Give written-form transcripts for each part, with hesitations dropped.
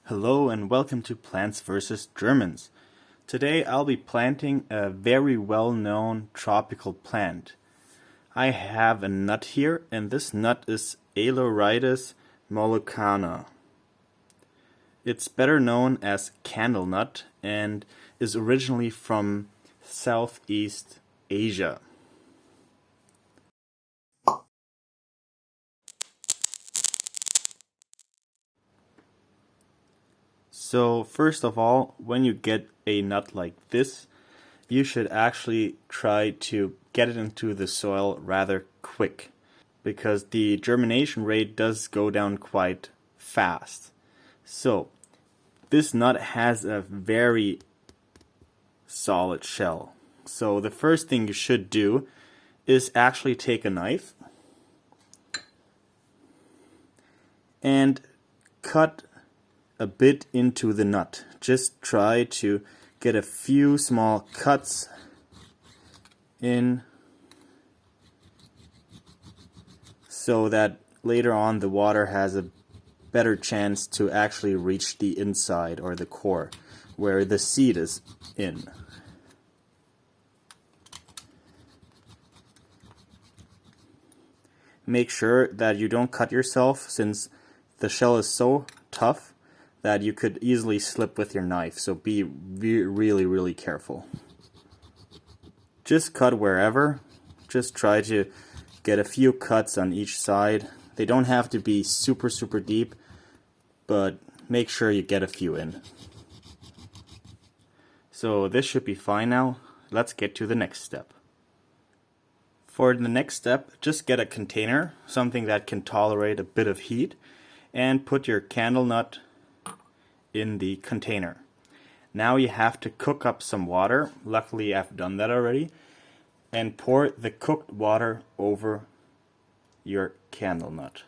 Hello and welcome to Plants vs. Germans. Today I'll be planting a very well-known tropical plant. I have a nut here, and this nut is Aloridis mollicana. It's better known as candlenut and is originally from Southeast Asia. So first of all, when you get a nut like this, you should actually try to get it into the soil rather quick, because the germination rate does go down quite fast. So this nut has a very solid shell. So the first thing you should do is actually take a knife and cut a bit into the nut. Just try to get a few small cuts in so that later on the water has a better chance to actually reach the inside or the core where the seed is in. Make sure that you don't cut yourself, since the shell is so tough that you could easily slip with your knife, so be really careful. Just cut wherever. Just try to get a few cuts on each side. They don't have to be super deep, but make sure you get a few in. So this should be fine now. Let's get to the next step. For the next step, just get a container, something that can tolerate a bit of heat, and put your candlenut in the container. Now you have to cook up some water. Luckily I've done that already. And pour the cooked water over your candlenut.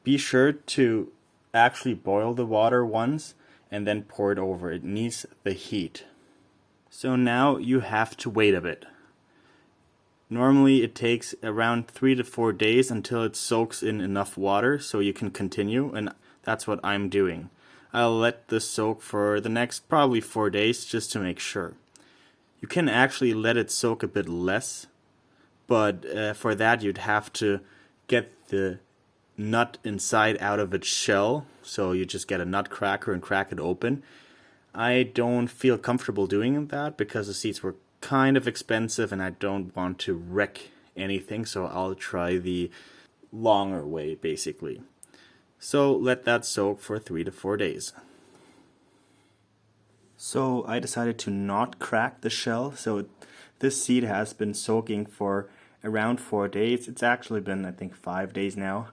Be sure to actually boil the water once and then pour it over. It needs the heat. So now you have to wait a bit. Normally it takes around 3 to 4 days until it soaks in enough water so you can continue, and that's what I'm doing. I'll let this soak for the next probably 4 days just to make sure. You can actually let it soak a bit less, but for that you'd have to get the nut inside out of its shell, so you just get a nut cracker and crack it open. I don't feel comfortable doing that because the seeds were kind of expensive and I don't want to wreck anything, so I'll try the longer way basically. So let that soak for 3 to 4 days. So I decided to not crack the shell, so this seed has been soaking for around 4 days. It's actually been, I think, 5 days now,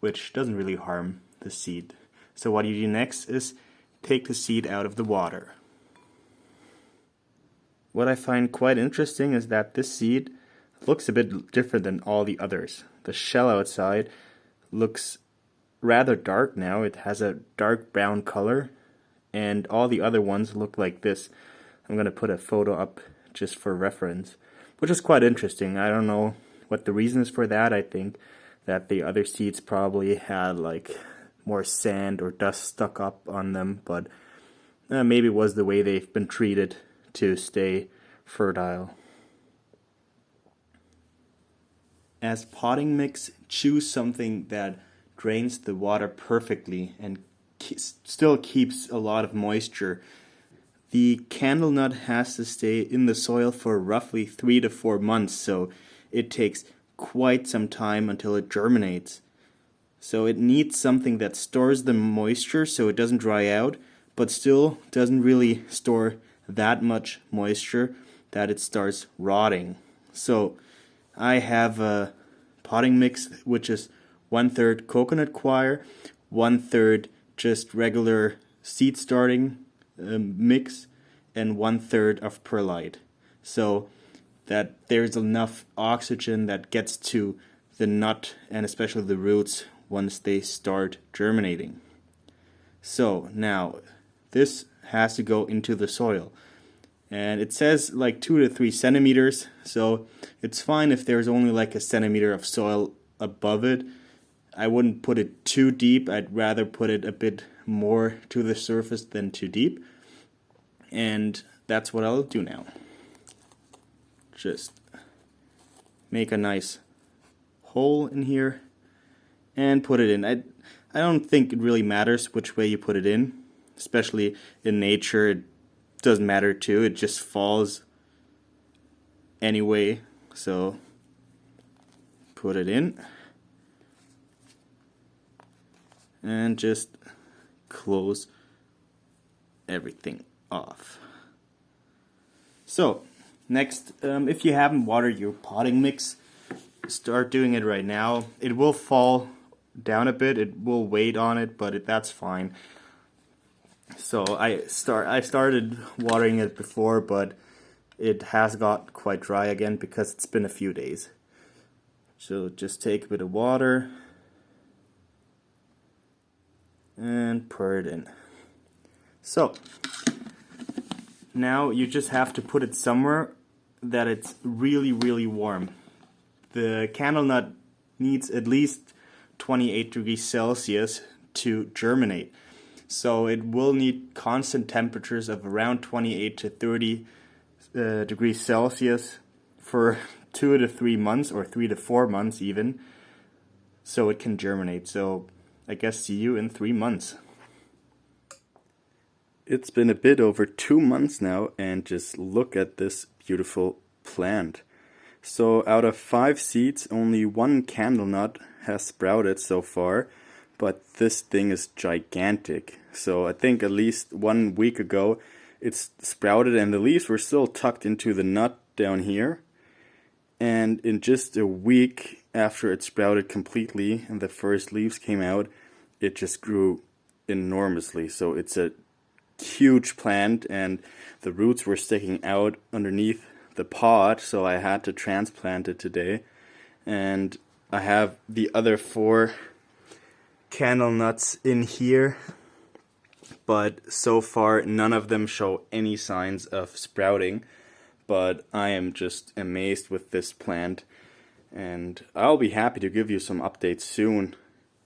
which doesn't really harm the seed. So what you do next is take the seed out of the water. What I find quite interesting is that this seed looks a bit different than all the others. The shell outside looks rather dark now. It has a dark brown color, and all the other ones look like this. I'm going to put a photo up just for reference, which is quite interesting. I don't know what the reason is for that. I think that the other seeds probably had like more sand or dust stuck up on them, but maybe it was the way they've been treated to stay fertile. As potting mix, choose something that drains the water perfectly and still keeps a lot of moisture. The candlenut has to stay in the soil for roughly 3 to 4 months, so it takes quite some time until it germinates. So it needs something that stores the moisture so it doesn't dry out, but still doesn't really store that much moisture that it starts rotting. So I have a potting mix which is 1/3 coconut coir, 1/3 just regular seed starting mix, and 1/3 of perlite, so that there's enough oxygen that gets to the nut and especially the roots once they start germinating. So now this has to go into the soil. and it says like 2 to 3 centimeters, so it's fine if there's only like a centimeter of soil above it. I wouldn't put it too deep. I'd rather put it a bit more to the surface than too deep. And that's what I'll do now. Just make a nice hole in here and put it in. I don't think it really matters which way you put it in, especially in nature. It doesn't matter too. It just falls anyway. So put it in. And just close everything off. So next, if you haven't watered your potting mix, start doing it right now. It will fall down a bit, it will weight on it, but that's fine. So I started watering it before, but it has got quite dry again because it's been a few days. So just take a bit of water and pour it in. So now you just have to put it somewhere that it's really, really warm. The candlenut needs at least 28 degrees Celsius to germinate. So it will need constant temperatures of around 28 to 30 degrees Celsius for 2 to 3 months, or 3 to 4 months even, so it can germinate. So I guess see you in 3 months. It's been a bit over 2 months now, and just look at this beautiful plant. So out of 5 seeds, only 1 candlenut has sprouted so far, but this thing is gigantic. So I think at least 1 week ago it's sprouted, and the leaves were still tucked into the nut down here. And in just a week after it sprouted completely and the first leaves came out, it just grew enormously. So it's a huge plant, and the roots were sticking out underneath the pot, so I had to transplant it today. And I have the other 4 candle nuts in here, but so far none of them show any signs of sprouting. But I am just amazed with this plant, and I'll be happy to give you some updates soon,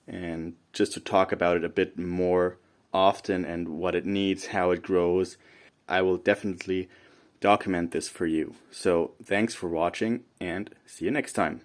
and just to talk about it a bit more often and what it needs, how it grows. I will definitely document this for you. So thanks for watching, and see you next time.